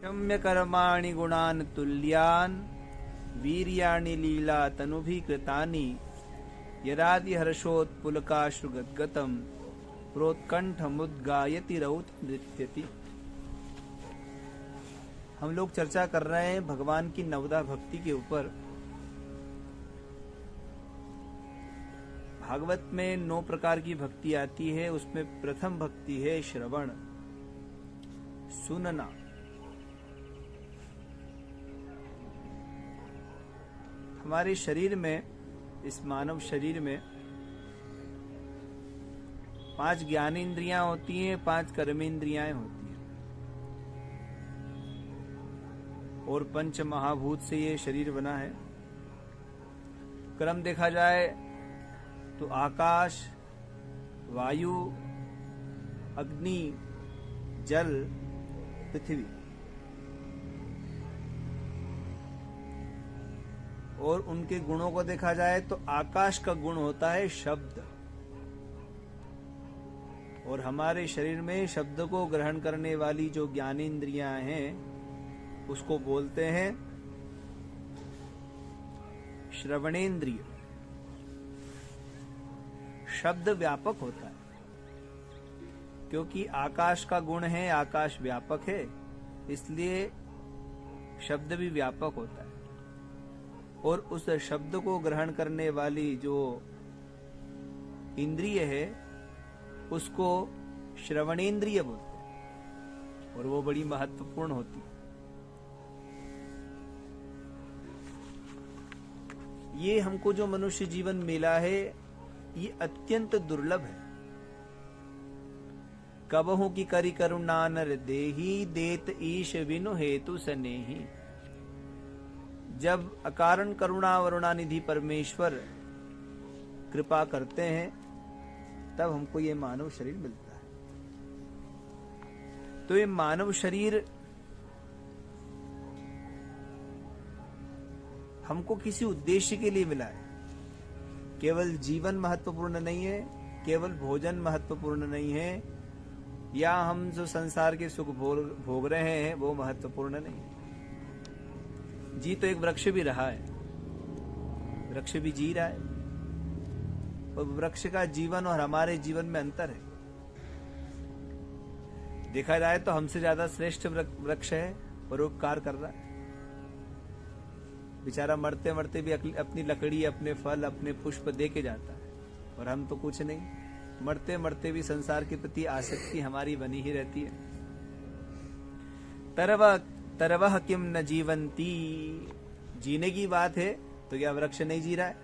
क्षम्य कर्माणि गुणान् तुल्यान् वीर्याणि लीला तनुभिः कृतानि यदादि हर्षोत्पुलकाश्रुगद्गतम् प्रोत्कंठमुद्गायति रौत नृत्यति। हम लोग चर्चा कर रहे हैं भगवान की नवदा भक्ति के ऊपर। भागवत में 9 प्रकार की भक्ति आती है। उसमें प्रथम भक्ति है श्रवण, सुनना। हमारे शरीर में, इस मानव शरीर में 5 ज्ञानेंद्रियां होती हैं, 5 कर्मेंद्रियां होती हैं और 5 महाभूत से ये शरीर बना है। क्रम देखा जाए तो आकाश, वायु, अग्नि, जल, पृथ्वी। और उनके गुणों को देखा जाए तो आकाश का गुण होता है शब्द, और हमारे शरीर में शब्द को ग्रहण करने वाली जो ज्ञानेंद्रियां हैं उसको बोलते हैं श्रवणेंद्रिय। शब्द व्यापक होता है क्योंकि आकाश का गुण है, आकाश व्यापक है, इसलिए शब्द भी व्यापक होता है। और उस शब्द को ग्रहण करने वाली जो इंद्रिय है उसको श्रवणेंद्रिय बोलते हैं और वो बड़ी महत्वपूर्ण होती है। ये हमको जो मनुष्य जीवन मिला है ये अत्यंत दुर्लभ है। कबहु की करी करुणा नर देही, देत ईश विनु हेतु सनेही। जब अकारण करुणा वरुणानिधि परमेश्वर कृपा करते हैं तब हमको ये मानव शरीर मिलता है। तो ये मानव शरीर हमको किसी उद्देश्य के लिए मिला है। केवल जीवन महत्वपूर्ण नहीं है, केवल भोजन महत्वपूर्ण नहीं है, या हम जो संसार के सुख भोग रहे हैं वो महत्वपूर्ण नहीं है। जी तो एक वृक्ष भी रहा है, वृक्ष भी जी रहा है, और वृक्ष का जीवन और हमारे जीवन में अंतर है। देखा जाए तो हमसे ज्यादा श्रेष्ठ वृक्ष है, परोपकार कर रहा है। बेचारा मरते मरते भी अपनी लकड़ी, अपने फल, अपने पुष्प दे के जाता है, और हम तो कुछ नहीं। मरते मरते भी संसार के प्रति आसक्ति हमारी बनी ही रहती है। तरवह किम न जीवंती। जीने की बात है तो क्या वृक्ष नहीं जी रहा है?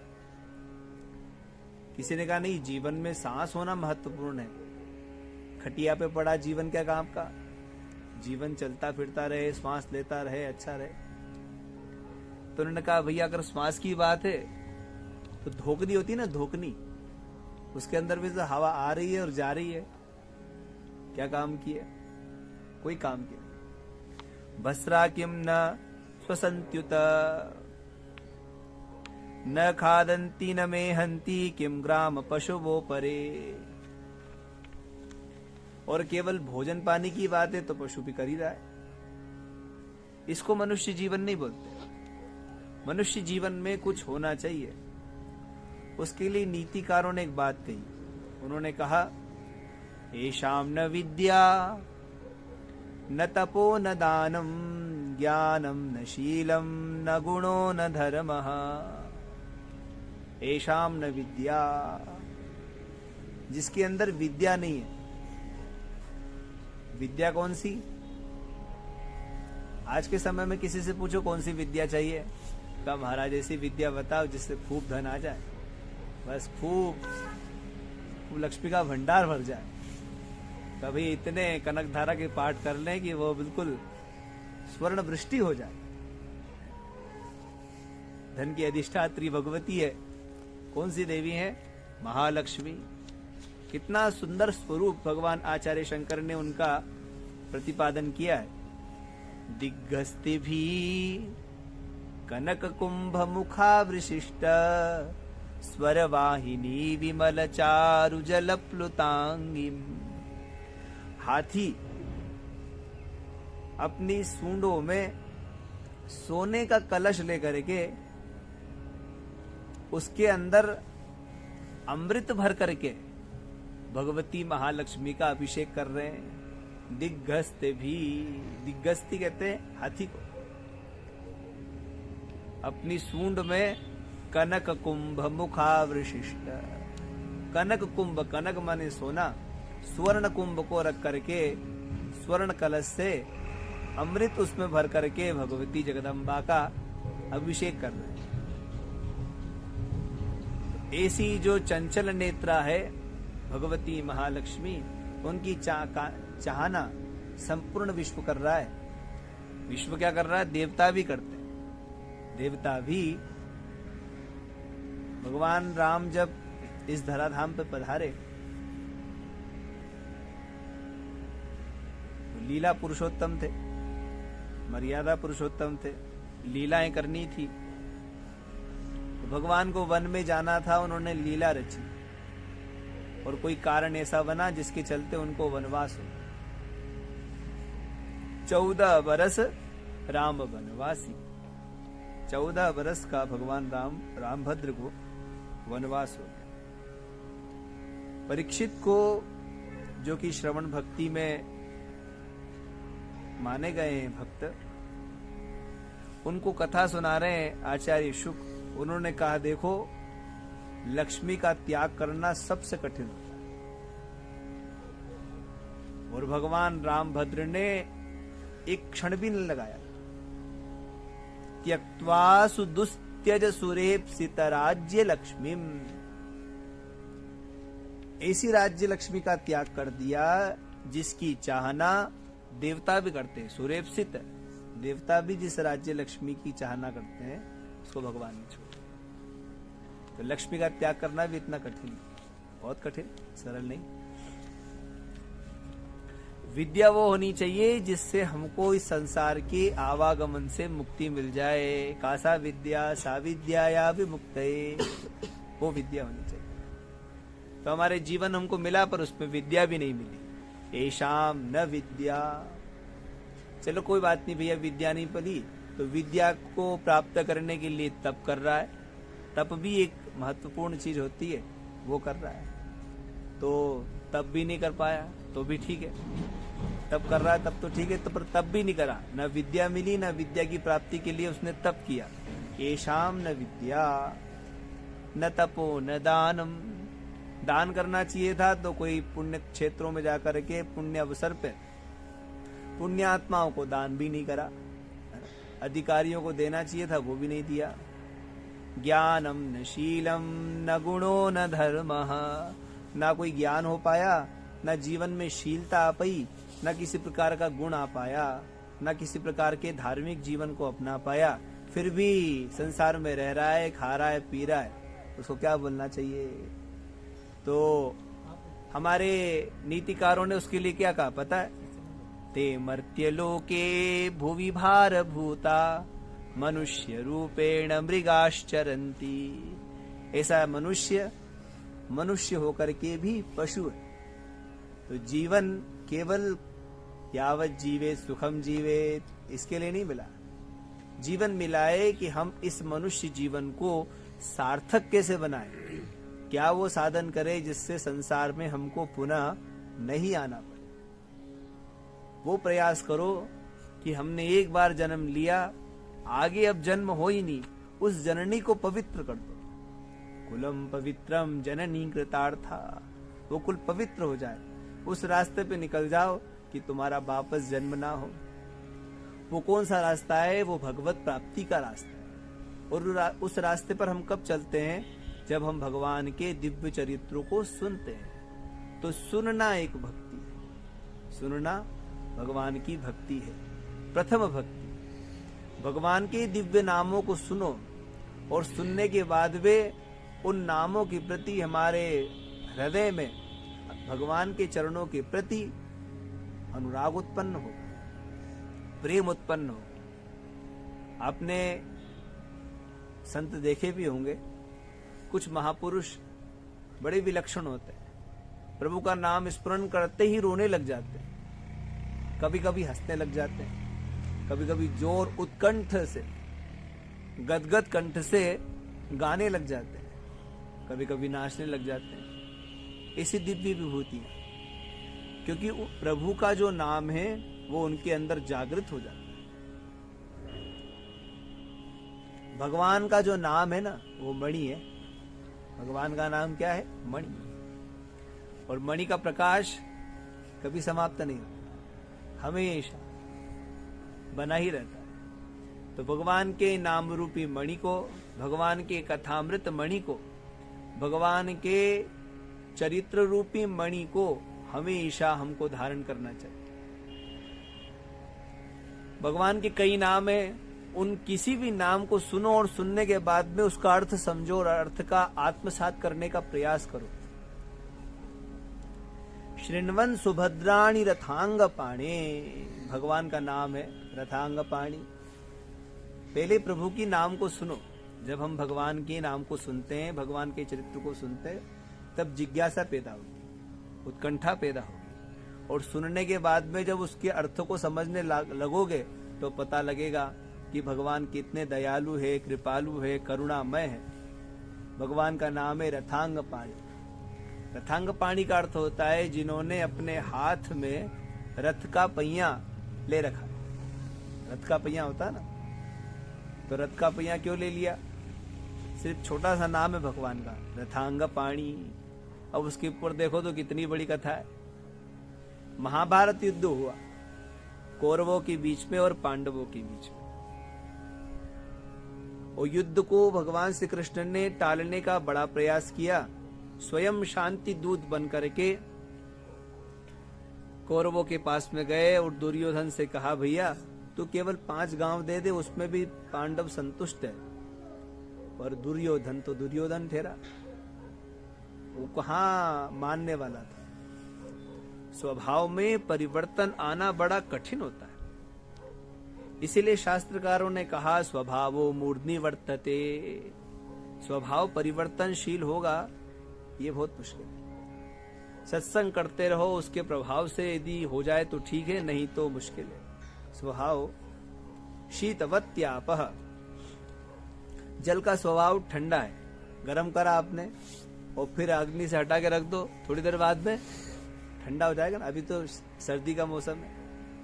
किसी ने कहा नहीं, जीवन में सांस होना महत्वपूर्ण है। खटिया पे पड़ा जीवन क्या काम का? जीवन चलता फिरता रहे, श्वास लेता रहे, अच्छा रहे। तो उन्होंने कहा भैया अगर श्वास की बात है तो धोकनी होती है ना, धोकनी, उसके अंदर भी तो हवा आ रही है और जा रही है। क्या काम किया? कोई काम किया। भस्रा किम न स्वसंत्युत, न खादंती न मेहंती, किम ग्राम पशुवो परे। और केवल भोजन पानी की बात है तो पशु भी कर ही रहा है। इसको मनुष्य जीवन नहीं बोलते। मनुष्य जीवन में कुछ होना चाहिए, उसके लिए नीतिकारों ने एक बात कही। उन्होंने कहा एषाम न विद्या न तपो न दानम, ज्ञानम न शीलम न गुणो न धर्मः। एषाम न विद्या, जिसके अंदर विद्या नहीं है। विद्या कौन सी? आज के समय में किसी से पूछो कौन सी विद्या चाहिए, कहा महाराज ऐसी विद्या बताओ जिससे खूब धन आ जाए, बस खूब लक्ष्मी का भंडार भर जाए। कभी इतने कनकधारा के पाठ कर लें कि वो बिल्कुल स्वर्ण वृष्टि हो जाए। धन की अधिष्ठात्री भगवती है। कौन सी देवी है? महालक्ष्मी। कितना सुंदर स्वरूप भगवान आचार्य शंकर ने उनका प्रतिपादन किया है। दिग्गस्ति भी कनक कुंभ मुखा विशिष्ट, स्वरवाहिनी विमल चारु जल प्लुतांगी। हाथी अपनी सूंडों में सोने का कलश लेकर के उसके अंदर अमृत भर करके भगवती महालक्ष्मी का अभिषेक कर रहे हैं। दिग्गस्ते भी, दिग्गस्ती कहते हैं हाथी को। अपनी सूंड में कनक कुंभ मुखावशिष्ट, कनक कुंभ, कनक माने सोना, स्वर्ण कुंभ को रख करके स्वर्ण कलश से अमृत उसमें भर करके भगवती जगदम्बा का अभिषेक कर रहे हैं। ऐसी जो चंचल नेत्रा है भगवती महालक्ष्मी, उनकी चाहना संपूर्ण विश्व कर रहा है। विश्व क्या कर रहा है? देवता भी करते हैं। देवता भी, भगवान राम जब इस धराधाम पे पधारे तो लीला पुरुषोत्तम थे, मर्यादा पुरुषोत्तम थे, लीलाएं करनी थी। तो भगवान को वन में जाना था, उन्होंने लीला रची और कोई कारण ऐसा बना जिसके चलते उनको वनवास हो। 14 बरस राम वनवासी, 14 बरस का भगवान रामभद्र को वनवास हो। परीक्षित को, जो कि श्रवण भक्ति में माने गए हैं भक्त, उनको कथा सुना रहे हैं आचार्य शुक। उन्होंने कहा, देखो लक्ष्मी का त्याग करना सबसे कठिन होता है, और भगवान रामभद्र ने एक क्षण भी नहीं लगाया। त्यक्त्वा सुदुस्त्यज सुरेप्सित राज्य लक्ष्मीम, ऐसी राज्य लक्ष्मी का त्याग कर दिया जिसकी चाहना देवता भी करते हैं। सुरेप्सित, देवता भी जिस राज्य लक्ष्मी की चाहना करते हैं उसको भगवान ने छोड़ा। तो लक्ष्मी का त्याग करना भी इतना कठिन, बहुत कठिन, सरल नहीं। विद्या वो होनी चाहिए जिससे हमको इस संसार के आवागमन से मुक्ति मिल जाए। कासा विद्या सा विद्या या विमुक्तये, वो विद्या होनी चाहिए। तो हमारे जीवन हमको मिला पर उसमें विद्या भी नहीं मिली। एशाम न विद्या, चलो कोई बात नहीं भैया, विद्या नहीं पड़ी तो विद्या को प्राप्त करने के लिए तप कर रहा है, तप भी एक महत्वपूर्ण चीज होती है, वो कर रहा है। तो तप भी नहीं कर पाया तो भी ठीक है, तप कर रहा है तब तो ठीक है, तो पर तप भी नहीं करा, न विद्या मिली, न विद्या की प्राप्ति के लिए उसने तप किया। येषाम न विद्या न तपो न दानम, दान करना चाहिए था तो कोई पुण्य क्षेत्रों में जाकर के पुण्य अवसर पे पुण्यात्माओं को दान भी नहीं करा, अधिकारियों को देना चाहिए था वो भी नहीं दिया। ज्ञानम न शीलम न गुणो न धर्मः, ना कोई ज्ञान हो पाया, न जीवन में शीलता आ पाई, न किसी प्रकार का गुण आ पाया, न किसी प्रकार के धार्मिक जीवन को अपना पाया, फिर भी संसार में रह रहा है, खा रहा है, पी रहा है, उसको क्या बोलना चाहिए? तो हमारे नीतिकारों ने उसके लिए क्या कहा पता है? ते मर्त्यलोके भुवि भार भूता मनुष्य रूपेण मृगाश्चरन्ति। ऐसा मनुष्य होकर के भी पशु है। तो जीवन केवल यावत जीवे सुखम जीवे इसके लिए नहीं मिला, जीवन मिला है कि हम इस मनुष्य जीवन को सार्थक कैसे बनाएं, क्या वो साधन करे जिससे संसार में हमको पुनः नहीं आना पड़े। वो प्रयास करो कि हमने एक बार जन्म लिया, आगे अब जन्म हो ही नहीं, उस जननी को पवित्र कर दो। कुलम पवित्रम जननी कृतार्था, वो कुल पवित्र हो जाए, उस रास्ते पे निकल जाओ कि तुम्हारा वापस जन्म ना हो। वो कौन सा रास्ता है? वो भगवत प्राप्ति का रास्ता है। और उस रास्ते पर हम कब चलते हैं? जब हम भगवान के दिव्य चरित्रों को सुनते हैं। तो सुनना एक भक्ति है, सुनना भगवान की भक्ति है, प्रथम भक्ति। भगवान के दिव्य नामों को सुनो और सुनने के बाद वे उन नामों के प्रति हमारे हृदय में भगवान के चरणों के प्रति अनुराग उत्पन्न हो, प्रेम उत्पन्न हो। आपने संत देखे भी होंगे, कुछ महापुरुष बड़े विलक्षण होते हैं, प्रभु का नाम स्मरण करते ही रोने लग जाते हैं, कभी कभी हंसने लग जाते हैं। कभी कभी जोर उत्कंठ से, गदगद कंठ से गाने लग जाते हैं, कभी कभी नाचने लग जाते हैं। ऐसी दिव्य विभूति है, क्योंकि प्रभु का जो नाम है वो उनके अंदर जागृत हो जाता है। भगवान का जो नाम है ना वो मणि है। भगवान का नाम क्या है? मणि। और मणि का प्रकाश कभी समाप्त नहीं होता, हमेशा बना ही रहता है। तो भगवान के नाम रूपी मणि को, भगवान के कथामृत मणि को, भगवान के चरित्र रूपी मणि को हमेशा हमको धारण करना चाहिए। भगवान के कई नाम हैं, उन किसी भी नाम को सुनो और सुनने के बाद में उसका अर्थ समझो और अर्थ का आत्मसात करने का प्रयास करो। श्रृण्वन सुभद्राणि रथांग पाणे, भगवान का नाम है रथांग पाणी। पहले प्रभु की नाम को सुनो। जब हम भगवान के नाम को सुनते हैं, भगवान के चरित्र को सुनते हैं, तब जिज्ञासा पैदा होगी, उत्कंठा पैदा होगी। और सुनने के बाद में जब उसके अर्थ को समझने लगोगे तो पता लगेगा कि भगवान कितने दयालु है, कृपालु है, करुणामय है। भगवान का नाम है रथांग पाणी। रथांग पाणी का अर्थ होता है जिन्होंने अपने हाथ में रथ का पहिया ले रखा। रथ का पहिया होता है ना, तो रथ का पहिया क्यों ले लिया? सिर्फ छोटा सा नाम है भगवान का, रथांग पाणी। अब उसके ऊपर देखो तो कितनी बड़ी कथा है। महाभारत युद्ध हुआ कौरवों के बीच में और पांडवों के बीच में। और युद्ध को भगवान श्री कृष्ण ने टालने का बड़ा प्रयास किया। स्वयं शांति दूत बन करके कौरवों के पास में गए और दुर्योधन से कहा, भैया तू केवल 5 गांव दे दे, उसमें भी पांडव संतुष्ट है। पर दुर्योधन तो दुर्योधन ठहरा, वो कहाँ मानने वाला था। स्वभाव में परिवर्तन आना बड़ा कठिन होता है। इसीलिए शास्त्रकारों ने कहा स्वभावो मूर्धनि वर्तते। स्वभाव परिवर्तनशील होगा, ये बहुत मुश्किल है। सत्संग करते रहो, उसके प्रभाव से यदि हो जाए तो ठीक है, नहीं तो मुश्किल है। स्वभाव शीतवत्यापः, जल का स्वभाव ठंडा है। गर्म करा आपने और फिर अग्नि से हटा के रख दो, थोड़ी देर बाद में ठंडा हो जाएगा ना। अभी तो सर्दी का मौसम है,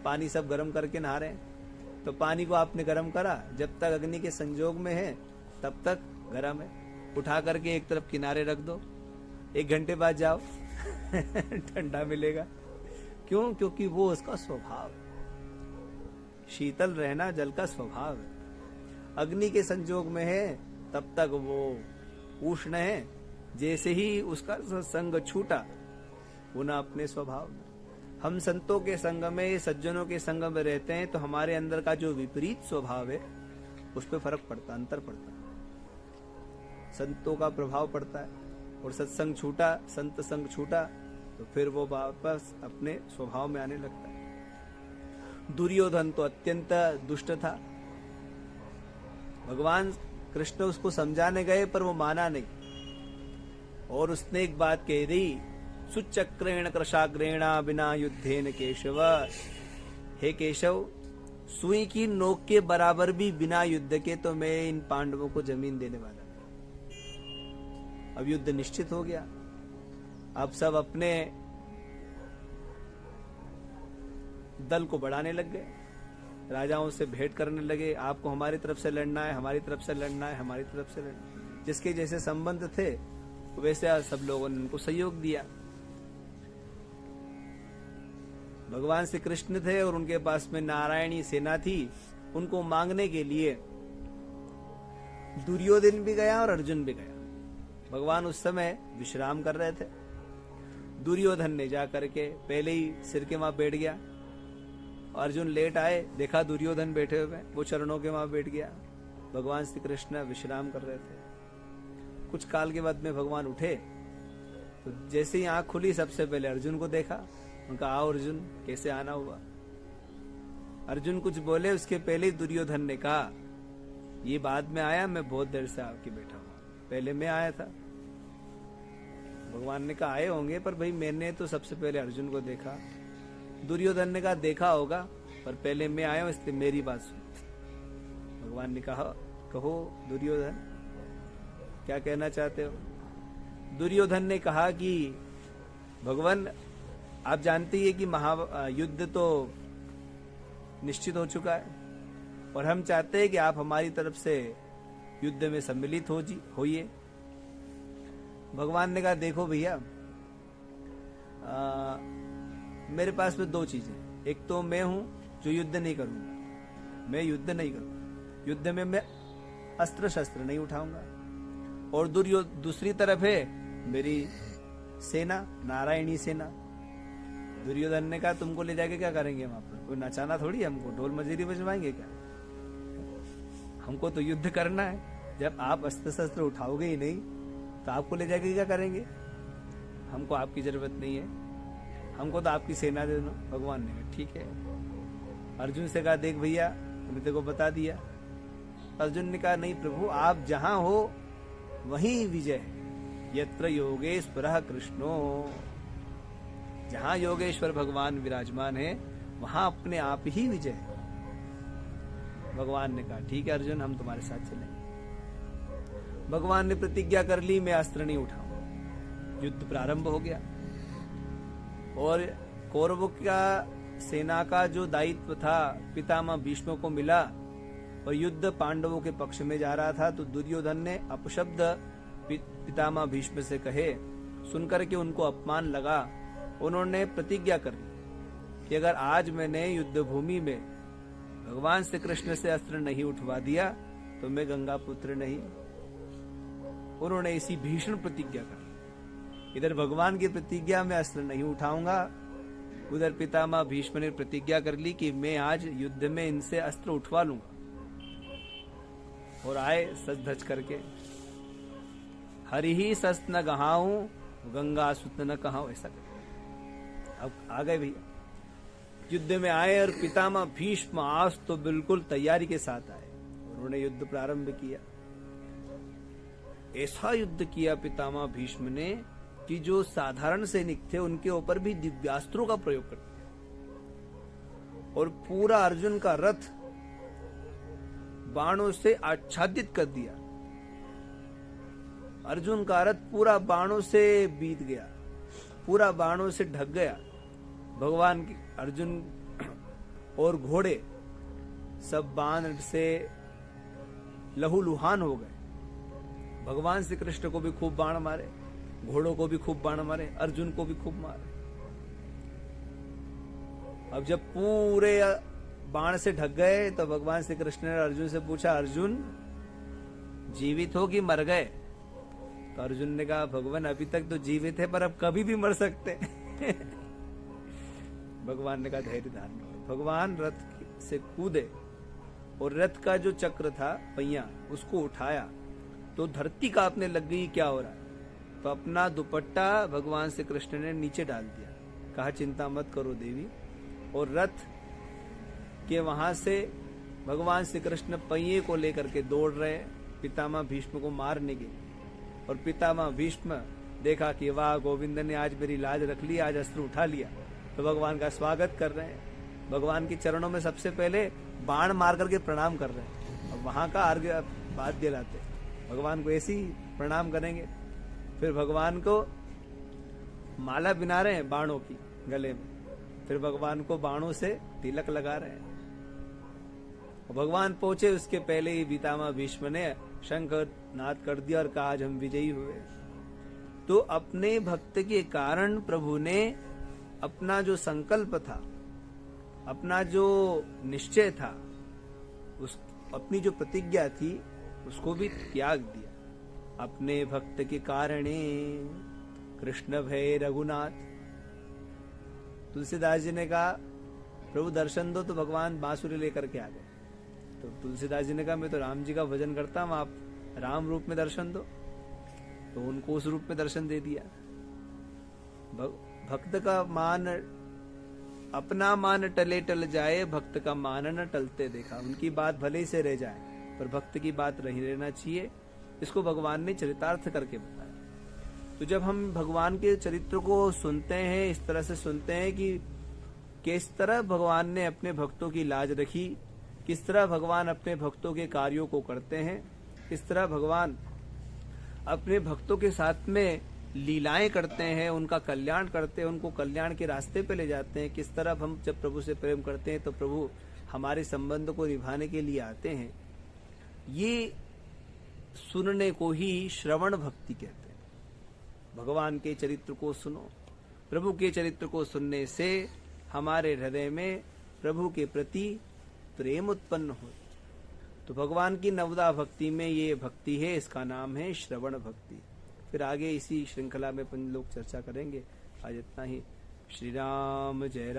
पानी सब गर्म करके नहा रहे हैं, तो पानी को आपने गर्म करा, जब तक अग्नि के संजोग में है तब तक गर्म है। उठा करके एक तरफ किनारे रख दो, 1 घंटे बाद जाओ ठंडा मिलेगा। क्यों? क्योंकि वो उसका स्वभाव है। शीतल रहना जल का स्वभाव है। अग्नि के संजोग में है तब तक वो उष्ण है, जैसे ही उसका संग छूटा पुनः अपने स्वभाव में। हम संतों के संग में, सज्जनों के संग में रहते हैं तो हमारे अंदर का जो विपरीत स्वभाव है उस पर फर्क पड़ता, अंतर पड़ता है। संतों का प्रभाव पड़ता है। और सत्संग छूटा, संत संग छूटा तो फिर वो वापस अपने स्वभाव में आने लगता है। दुर्योधन तो अत्यंत दुष्ट था। भगवान कृष्ण उसको समझाने गए पर वो माना नहीं, और उसने एक बात कह दी, सुचक्रेण कृशाग्रेण बिना युद्धेन केशव। हे केशव, सुई की नोक के बराबर भी बिना युद्ध के तो मैं इन पांडवों को जमीन देने वाला। अब युद्ध निश्चित हो गया। अब सब अपने दल को बढ़ाने लग गए, राजाओं से भेंट करने लगे, आपको हमारी तरफ से लड़ना है, हमारी तरफ से लड़ना है, हमारी तरफ से लड़ना। जिसके जैसे संबंध थे वैसे सब लोगों ने उनको सहयोग दिया। भगवान श्री कृष्ण थे और उनके पास में नारायणी सेना थी। उनको मांगने के लिए दुर्योधन भी गया और अर्जुन भी गया। भगवान उस समय विश्राम कर रहे थे। दुर्योधन ने जाकर के पहले ही सिर के वहां बैठ गया। अर्जुन लेट आए, देखा दुर्योधन बैठे हुए, वो चरणों के वहां बैठ गया। भगवान श्री कृष्ण विश्राम कर रहे थे। कुछ काल के बाद में भगवान उठे तो जैसे ही आंख खुली सबसे पहले अर्जुन को देखा। उनका, आओ अर्जुन, कैसे आना हुआ? अर्जुन कुछ बोले उसके पहले ही दुर्योधन ने कहा, ये बाद में आया, मैं बहुत देर से आपके बैठा हूं, पहले मैं आया था। भगवान ने कहा आए होंगे, पर भाई मैंने तो सबसे पहले अर्जुन को देखा। दुर्योधन ने कहा देखा होगा, पर पहले मैं आया हूं इसलिए मेरी बात सुन। भगवान ने कहा कहो दुर्योधन क्या कहना चाहते हो। दुर्योधन ने कहा कि भगवान आप जानते ही है कि युद्ध तो निश्चित हो चुका है और हम चाहते हैं कि आप हमारी तरफ से युद्ध में सम्मिलित होइए। भगवान ने कहा देखो भैया मेरे पास में दो चीजें, एक तो मैं हूं जो युद्ध नहीं करूंगा, मैं युद्ध नहीं करूंगा, युद्ध में मैं अस्त्र शस्त्र नहीं उठाऊंगा, और दूसरी तरफ है मेरी सेना, नारायणी सेना। दुर्योधन ने कहा तुमको ले जाके क्या करेंगे वहां पर, कोई नचाना थोड़ी, हमको ढोल मजीरी बजवाएंगे क्या, हमको तो युद्ध करना है। जब आप अस्त्र शस्त्र उठाओगे ही नहीं तो आपको ले जाके क्या करेंगे, हमको आपकी जरूरत नहीं है, हमको तो आपकी सेना दे दो। भगवान ने कहा ठीक है। अर्जुन से कहा देख भैया मैंने तेरे को बता दिया। अर्जुन ने कहा नहीं प्रभु आप जहां हो वहीं विजय है, यत्र योगेश्वरः कृष्णो, जहां योगेश्वर भगवान विराजमान है वहां अपने आप ही विजय है। भगवान ने कहा ठीक है अर्जुन हम तुम्हारे साथ चलेंगे। भगवान ने प्रतिज्ञा कर ली मैं अस्त्र नहीं उठाऊंगा। युद्ध प्रारंभ हो गया और कौरवों का सेना का जो दायित्व था पितामह भीष्म को मिला और युद्ध पांडवों के पक्ष में जा रहा था, तो दुर्योधन ने अपशब्द पितामह भीष्म से कहे, सुनकर के उनको अपमान लगा। उन्होंने प्रतिज्ञा कर ली कि अगर आज मैंने युद्ध भूमि में भगवान श्री कृष्ण से अस्त्र नहीं उठवा दिया तो मैं गंगा पुत्र नहीं। उन्होंने इसी भीषण प्रतिज्ञा कर ली। इधर भगवान की प्रतिज्ञा में अस्त्र नहीं उठाऊंगा, उधर पितामह भीष्म ने प्रतिज्ञा कर ली कि मैं आज युद्ध में इनसे अस्त्र उठवा लूंगा। और आए सच धज करके, हरि ही सस्त न गहाऊं गंगा सुत न कहाऊं, ऐसा कर। अब आ गए भैया युद्ध में आए और पितामह भीष्म आज तो बिल्कुल तैयारी के साथ आए। उन्होंने युद्ध प्रारंभ किया। ऐसा युद्ध किया पितामह भीष्म ने कि जो साधारण सैनिक थे उनके ऊपर भी दिव्यास्त्रों का प्रयोग कर दिया और पूरा अर्जुन का रथ बाणों से आच्छादित कर दिया। अर्जुन का रथ पूरा बाणों से बीत गया, पूरा बाणों से ढक गया। भगवान की अर्जुन और घोड़े सब बाण से लहूलुहान हो गए। भगवान श्री कृष्ण को भी खूब बाण मारे, घोड़ों को भी खूब बाण मारे, अर्जुन को भी खूब मारे। अब जब पूरे बाण से ढक गए तो भगवान श्री कृष्ण ने अर्जुन से पूछा अर्जुन जीवित हो कि मर गए। तो अर्जुन ने कहा भगवान अभी तक तो जीवित है पर अब कभी भी मर सकते भगवान ने कहा धैर्य धारण करो। भगवान रथ से कूदे और रथ का जो चक्र था पहिया उसको उठाया तो धरती कांपने लग गई, क्या हो रहा है। तो अपना दुपट्टा भगवान श्री कृष्ण ने नीचे डाल दिया, कहा चिंता मत करो देवी। और रथ के वहां से भगवान श्री कृष्ण पहिए को लेकर के दौड़ रहे पितामह भीष्म को मारने के। और पितामह भीष्म देखा कि वाह गोविंद ने आज मेरी लाज रख ली, आज अस्त्र उठा लिया, तो भगवान का स्वागत कर रहे हैं। भगवान के चरणों में सबसे पहले बाण मार करके प्रणाम कर रहे हैं और वहां का अर्घ्य बात दिलाते, भगवान को ऐसी प्रणाम करेंगे। फिर भगवान को माला बिना रहे हैं बाणों की गले में, फिर भगवान को बाणों से तिलक लगा रहे हैं। भगवान पहुंचे उसके पहले ही पितामह भीष्म ने शंख नाद कर दिया और कहा आज हम विजयी हुए। तो अपने भक्त के कारण प्रभु ने अपना जो संकल्प था, अपना जो निश्चय था, उस अपनी जो प्रतिज्ञा थी उसको भी त्याग दिया। अपने भक्त के कारणे कृष्ण भय रघुनाथ। तुलसीदास जी ने कहा प्रभु दर्शन दो, तो भगवान बांसुरी लेकर के आ गए। तो तुलसीदास जी ने कहा मैं तो राम जी का भजन करता हूं, आप राम रूप में दर्शन दो। तो उनको उस रूप में दर्शन दे दिया। भक्त का मान अपना मान टले टल जाए, भक्त का मान न टलते देखा। उनकी बात भले ही से रह जाए पर भक्त की बात नहीं रहना चाहिए। इसको भगवान ने चरितार्थ करके बताया। तो जब हम भगवान के चरित्र को सुनते हैं, इस तरह से सुनते हैं कि किस तरह भगवान ने अपने भक्तों की लाज रखी, किस तरह भगवान अपने भक्तों के कार्यों को करते हैं, किस तरह भगवान अपने भक्तों के साथ में लीलाएं करते हैं, उनका कल्याण करते हैं, उनको कल्याण के रास्ते पे ले जाते हैं। किस तरह हम जब प्रभु से प्रेम करते हैं तो प्रभु हमारे संबंध को निभाने के लिए आते हैं। ये सुनने को ही श्रवण भक्ति कहते हैं। भगवान के चरित्र को सुनो। प्रभु के चरित्र को सुनने से हमारे हृदय में प्रभु के प्रति प्रेम उत्पन्न हो। तो भगवान की नवदा भक्ति में ये भक्ति है, इसका नाम है श्रवण भक्ति। फिर आगे इसी श्रृंखला में अपन लोग चर्चा करेंगे। आज इतना ही। श्री राम जय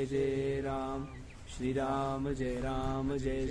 जय राम, श्री राम जय राम जय